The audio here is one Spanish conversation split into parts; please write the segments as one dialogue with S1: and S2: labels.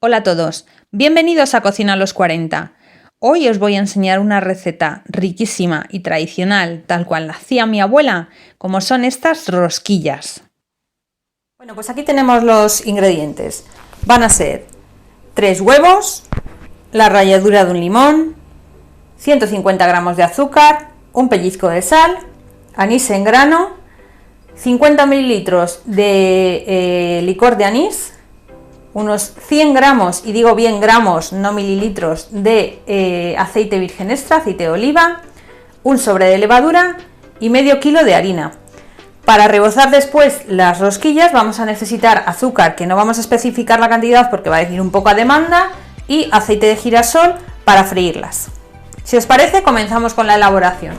S1: Hola a todos, bienvenidos a Cocina a los 40. Hoy os voy a enseñar una receta riquísima y tradicional, tal cual la hacía mi abuela, como son estas rosquillas.
S2: Bueno, pues aquí tenemos los ingredientes. Van a ser 3 huevos, la ralladura de un limón, 150 gramos de azúcar, un pellizco de sal, anís en grano, 50 mililitros de licor de anís, unos 100 gramos, y digo bien gramos, no mililitros, de aceite virgen extra, aceite de oliva, un sobre de levadura y medio kilo de harina. Para rebozar después las rosquillas vamos a necesitar azúcar, que no vamos a especificar la cantidad porque va a decir un poco a demanda, y aceite de girasol para freírlas. Si os parece, comenzamos con la elaboración.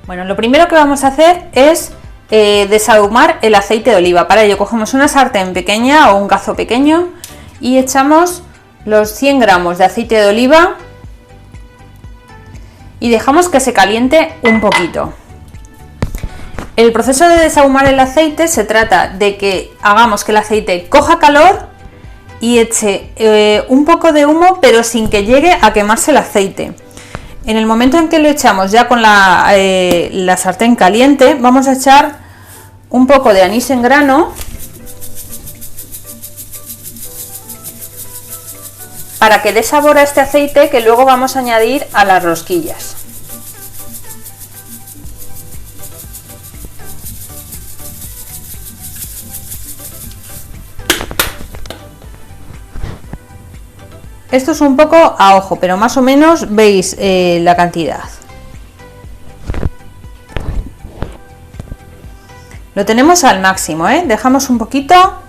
S2: Bueno, lo primero que vamos a hacer es desahumar el aceite de oliva. Para ello cogemos una sartén pequeña o un cazo pequeño y echamos los 100 gramos de aceite de oliva y dejamos que se caliente un poquito. El proceso de desahumar el aceite se trata de que hagamos que el aceite coja calor y eche un poco de humo, pero sin que llegue a quemarse el aceite. En el momento en que lo echamos ya con la sartén caliente, vamos a echar un poco de anís en grano para que dé sabor a este aceite que luego vamos a añadir a las rosquillas. Esto es un poco a ojo, pero más o menos veis la cantidad. Lo tenemos al máximo, dejamos un poquito.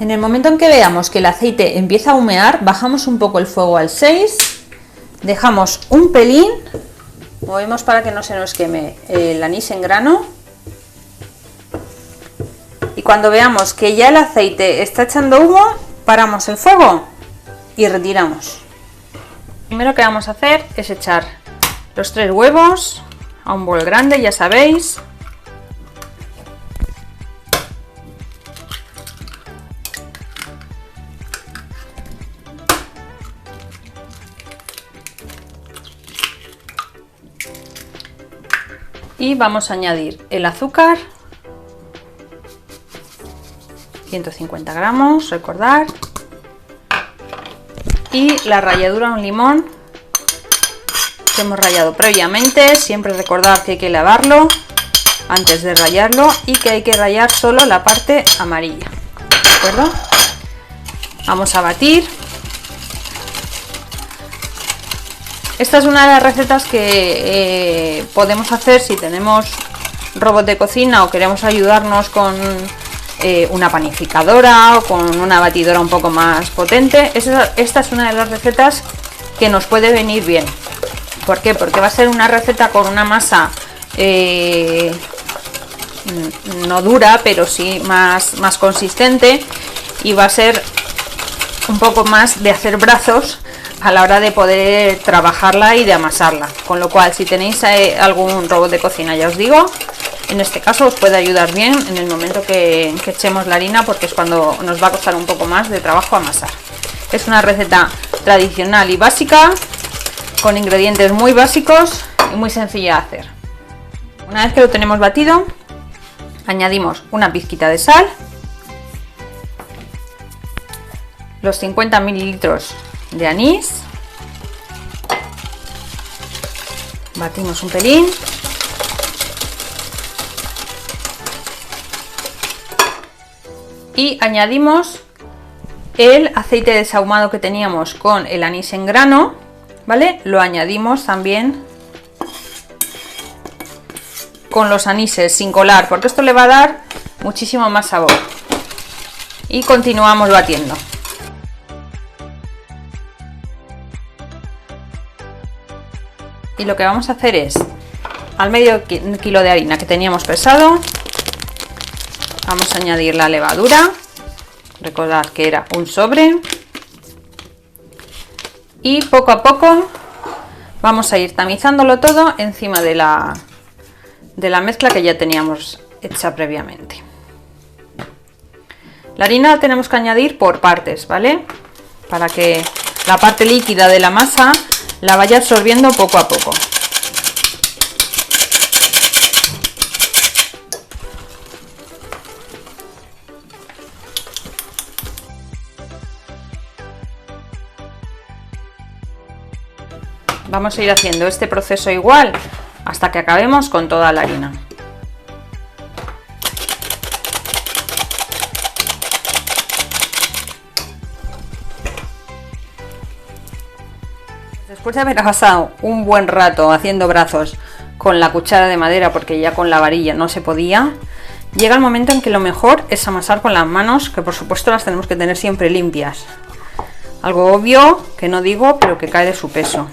S2: En el momento en que veamos que el aceite empieza a humear, bajamos un poco el fuego al 6, dejamos un pelín, movemos para que no se nos queme el anís en grano. Y cuando veamos que ya el aceite está echando humo, paramos el fuego y retiramos. Lo primero que vamos a hacer es echar los 3 huevos a un bol grande, ya sabéis. Y vamos a añadir el azúcar. 150 gramos, recordar, y la ralladura de un limón que hemos rallado previamente. Siempre recordar que hay que lavarlo antes de rallarlo y que hay que rallar solo la parte amarilla, ¿de acuerdo? Vamos a batir. Esta es una de las recetas que podemos hacer si tenemos robot de cocina o queremos ayudarnos con una panificadora o con una batidora un poco más potente. Esta es una de las recetas que nos puede venir bien. ¿Por qué? Porque va a ser una receta con una masa no dura, pero sí más consistente, y va a ser un poco más de hacer brazos a la hora de poder trabajarla y de amasarla. Con lo cual, si tenéis algún robot de cocina, ya os digo, en este caso os puede ayudar bien en el momento que echemos la harina, porque es cuando nos va a costar un poco más de trabajo amasar. Es una receta tradicional y básica, con ingredientes muy básicos y muy sencilla de hacer. Una vez que lo tenemos batido, añadimos una pizquita de sal, los 50 mililitros de anís, batimos un pelín. Y añadimos el aceite desahumado que teníamos con el anís en grano, ¿vale? Lo añadimos también con los anises sin colar, porque esto le va a dar muchísimo más sabor. Y continuamos batiendo. Y lo que vamos a hacer es, al medio kilo de harina que teníamos pesado, vamos a añadir la levadura. Recordad que era un sobre. Y poco a poco vamos a ir tamizándolo todo encima de la mezcla que ya teníamos hecha previamente. La harina la tenemos que añadir por partes, ¿vale? Para que la parte líquida de la masa la vaya absorbiendo poco a poco. Vamos a ir haciendo este proceso igual hasta que acabemos con toda la harina. Después de haber pasado un buen rato haciendo brazos con la cuchara de madera, porque ya con la varilla no se podía, llega el momento en que lo mejor es amasar con las manos, que por supuesto las tenemos que tener siempre limpias. Algo obvio, que no digo, pero que cae de su peso.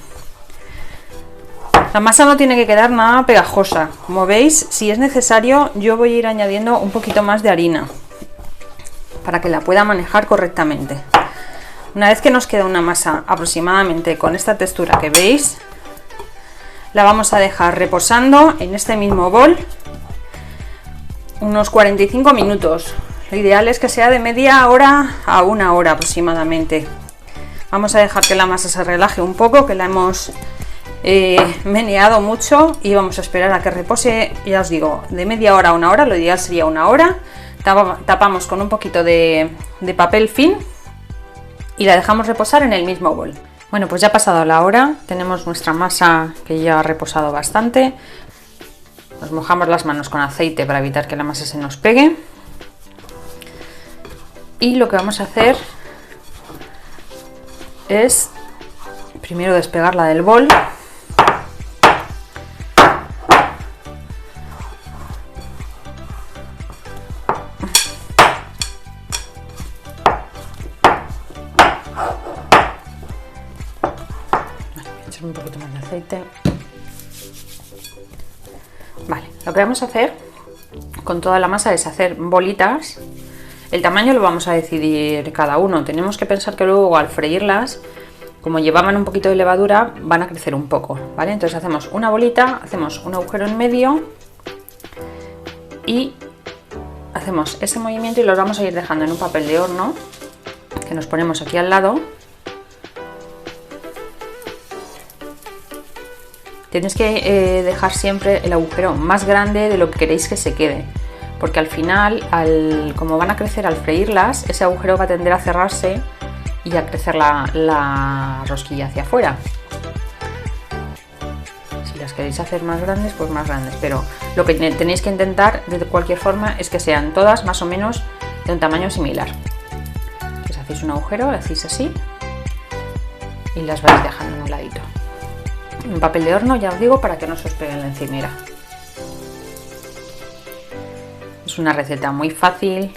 S2: La masa no tiene que quedar nada pegajosa. Como veis, si es necesario, yo voy a ir añadiendo un poquito más de harina para que la pueda manejar correctamente. Una vez que nos queda una masa aproximadamente con esta textura que veis, la vamos a dejar reposando en este mismo bol unos 45 minutos. Lo ideal es que sea de media hora a una hora aproximadamente. Vamos a dejar que la masa se relaje un poco, que la hemos meneado mucho, y vamos a esperar a que repose, ya os digo, de media hora a una hora. Lo ideal sería una hora. Tapamos con un poquito de papel film y la dejamos reposar en el mismo bol. Bueno, pues ya ha pasado la hora, tenemos nuestra masa que ya ha reposado bastante. Nos mojamos las manos con aceite para evitar que la masa se nos pegue. Y lo que vamos a hacer es primero despegarla del bol. Un poquito más de aceite. Vale, lo que vamos a hacer con toda la masa es hacer bolitas. El tamaño lo vamos a decidir cada uno. Tenemos que pensar que luego al freírlas, como llevaban un poquito de levadura, van a crecer un poco, ¿vale? Entonces hacemos una bolita, hacemos un agujero en medio y hacemos ese movimiento y los vamos a ir dejando en un papel de horno que nos ponemos aquí al lado. Tenéis que dejar siempre el agujero más grande de lo que queréis que se quede, porque al final, como van a crecer al freírlas, ese agujero va a tender a cerrarse y a crecer la rosquilla hacia afuera. Si las queréis hacer más grandes, pues más grandes, pero lo que tenéis que intentar de cualquier forma es que sean todas más o menos de un tamaño similar. Pues hacéis un agujero, lo hacéis así y las vais dejando en un ladito. En papel de horno, ya os digo, para que no se os pegue en la encimera. Es una receta muy fácil,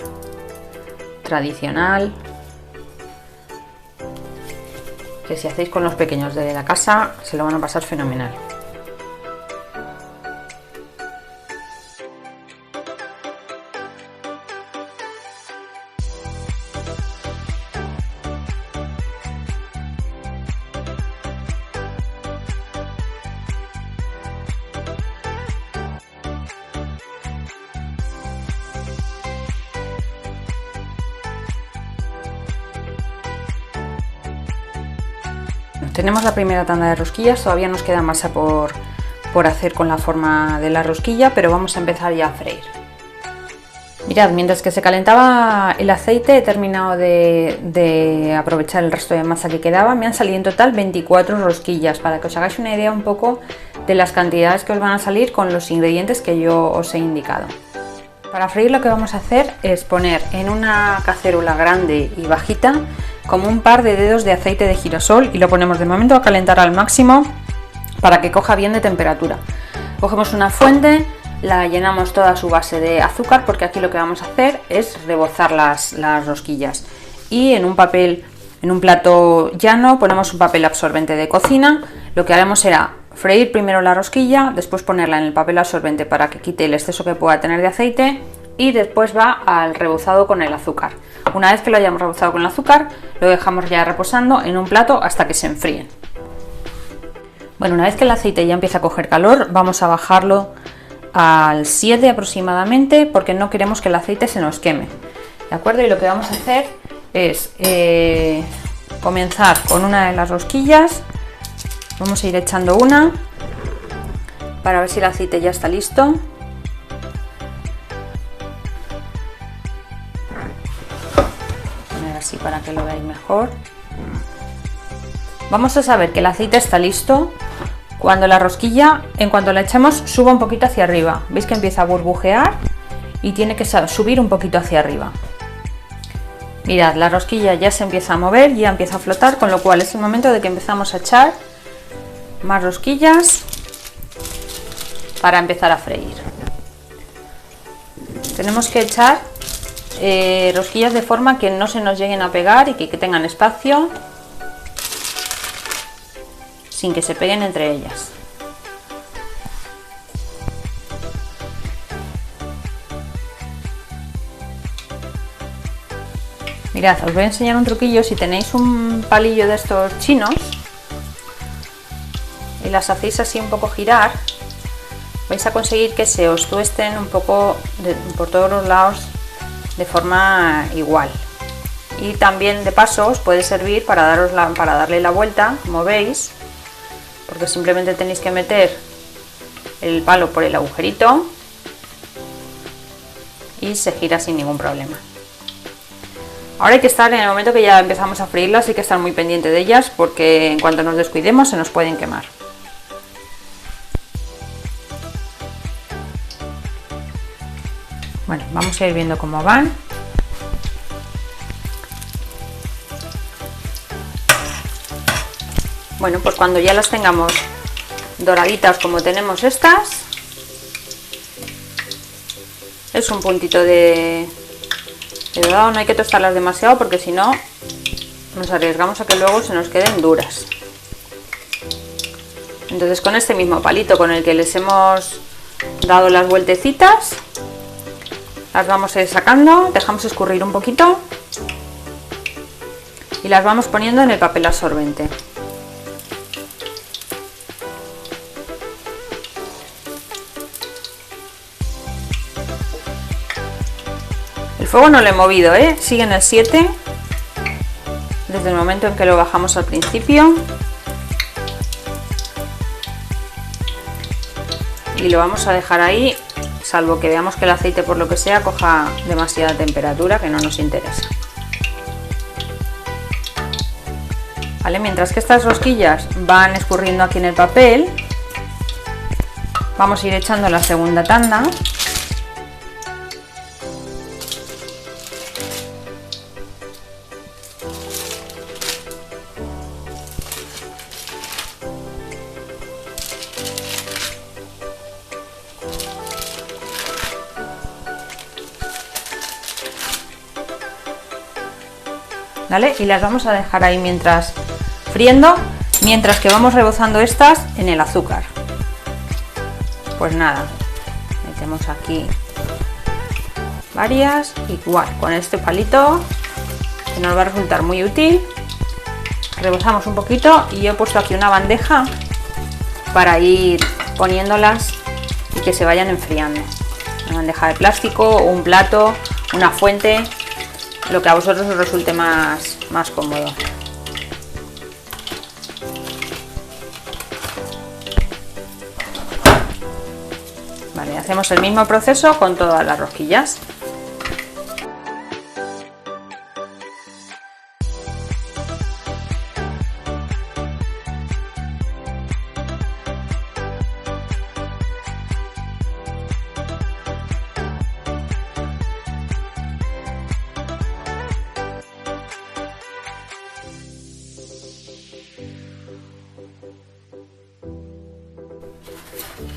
S2: tradicional, que si hacéis con los pequeños de la casa se lo van a pasar fenomenal. Tenemos la primera tanda de rosquillas, todavía nos queda masa por hacer con la forma de la rosquilla, pero vamos a empezar ya a freír. Mirad, mientras que se calentaba el aceite he terminado de aprovechar el resto de masa que quedaba. Me han salido en total 24 rosquillas, para que os hagáis una idea un poco de las cantidades que os van a salir con los ingredientes que yo os he indicado. Para freír lo que vamos a hacer es poner en una cacerola grande y bajita como un par de dedos de aceite de girasol y lo ponemos de momento a calentar al máximo para que coja bien de temperatura. Cogemos una fuente, la llenamos toda su base de azúcar, porque aquí lo que vamos a hacer es rebozar las rosquillas, y en un plato llano ponemos un papel absorbente de cocina. Lo que haremos será freír primero la rosquilla, después ponerla en el papel absorbente para que quite el exceso que pueda tener de aceite, y después va al rebozado con el azúcar. Una vez que lo hayamos rebozado con el azúcar, lo dejamos ya reposando en un plato hasta que se enfríen. Bueno, una vez que el aceite ya empieza a coger calor, vamos a bajarlo al 7 aproximadamente, porque no queremos que el aceite se nos queme. ¿De acuerdo? Y lo que vamos a hacer es comenzar con una de las rosquillas. Vamos a ir echando una para ver si el aceite ya está listo. Poner así para que lo veáis mejor. Vamos a saber que el aceite está listo cuando la rosquilla, en cuanto la echemos, suba un poquito hacia arriba. ¿Veis que empieza a burbujear? Y tiene que subir un poquito hacia arriba. Mirad, la rosquilla ya se empieza a mover, ya empieza a flotar, con lo cual es el momento de que empezamos a echar más rosquillas para empezar a freír. Tenemos que echar rosquillas de forma que no se nos lleguen a pegar y que tengan espacio sin que se peguen entre ellas. Mirad, os voy a enseñar un truquillo. Si tenéis un palillo de estos chinos y las hacéis así un poco girar, vais a conseguir que se os tuesten un poco por todos los lados de forma igual. Y también de paso os puede servir para darle la vuelta, como veis, porque simplemente tenéis que meter el palo por el agujerito y se gira sin ningún problema. Ahora hay que estar, en el momento que ya empezamos a freírlas, hay que estar muy pendiente de ellas, porque en cuanto nos descuidemos se nos pueden quemar. Bueno, vamos a ir viendo cómo van. Bueno, pues cuando ya las tengamos doraditas como tenemos estas, es un puntito de dorado. No hay que tostarlas demasiado porque si no nos arriesgamos a que luego se nos queden duras. Entonces con este mismo palito con el que les hemos dado las vueltecitas, las vamos a ir sacando, dejamos escurrir un poquito y las vamos poniendo en el papel absorbente. El fuego no lo he movido, sigue en el 7 desde el momento en que lo bajamos al principio, y lo vamos a dejar ahí, salvo que veamos que el aceite por lo que sea coja demasiada temperatura, que no nos interesa. Vale, mientras que estas rosquillas van escurriendo aquí en el papel, vamos a ir echando la segunda tanda. ¿Vale? Y las vamos a dejar ahí mientras friendo, mientras que vamos rebozando estas en el azúcar. Pues nada, metemos aquí varias, igual con este palito que nos va a resultar muy útil. Rebozamos un poquito y yo he puesto aquí una bandeja para ir poniéndolas y que se vayan enfriando. Una bandeja de plástico, un plato, una fuente, lo que a vosotros os resulte más cómodo. Vale, hacemos el mismo proceso con todas las rosquillas.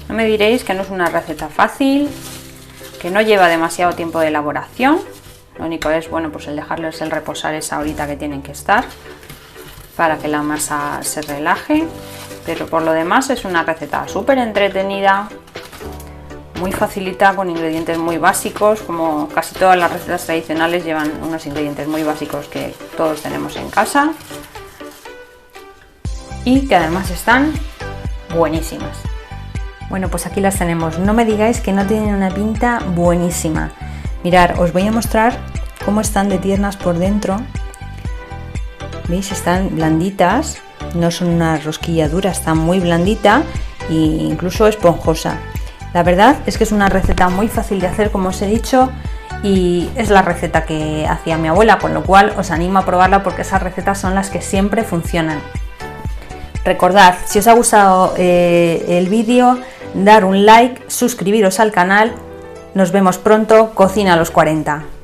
S2: No me diréis que no es una receta fácil, que no lleva demasiado tiempo de elaboración. Lo único es, bueno, pues el dejarles el reposar esa horita que tienen que estar para que la masa se relaje. Pero por lo demás es una receta súper entretenida, muy facilita, con ingredientes muy básicos. Como casi todas las recetas tradicionales llevan unos ingredientes muy básicos que todos tenemos en casa y que además están buenísimas. Bueno, pues aquí las tenemos. No me digáis que no tienen una pinta buenísima. Mirad, os voy a mostrar cómo están de tiernas por dentro. ¿Veis? Están blanditas, no son una rosquilla dura, está muy blandita e incluso esponjosa. La verdad es que es una receta muy fácil de hacer, como os he dicho, y es la receta que hacía mi abuela, con lo cual os animo a probarla porque esas recetas son las que siempre funcionan. Recordad, si os ha gustado el vídeo, dar un like, suscribiros al canal. Nos vemos pronto, Cocina a los 40.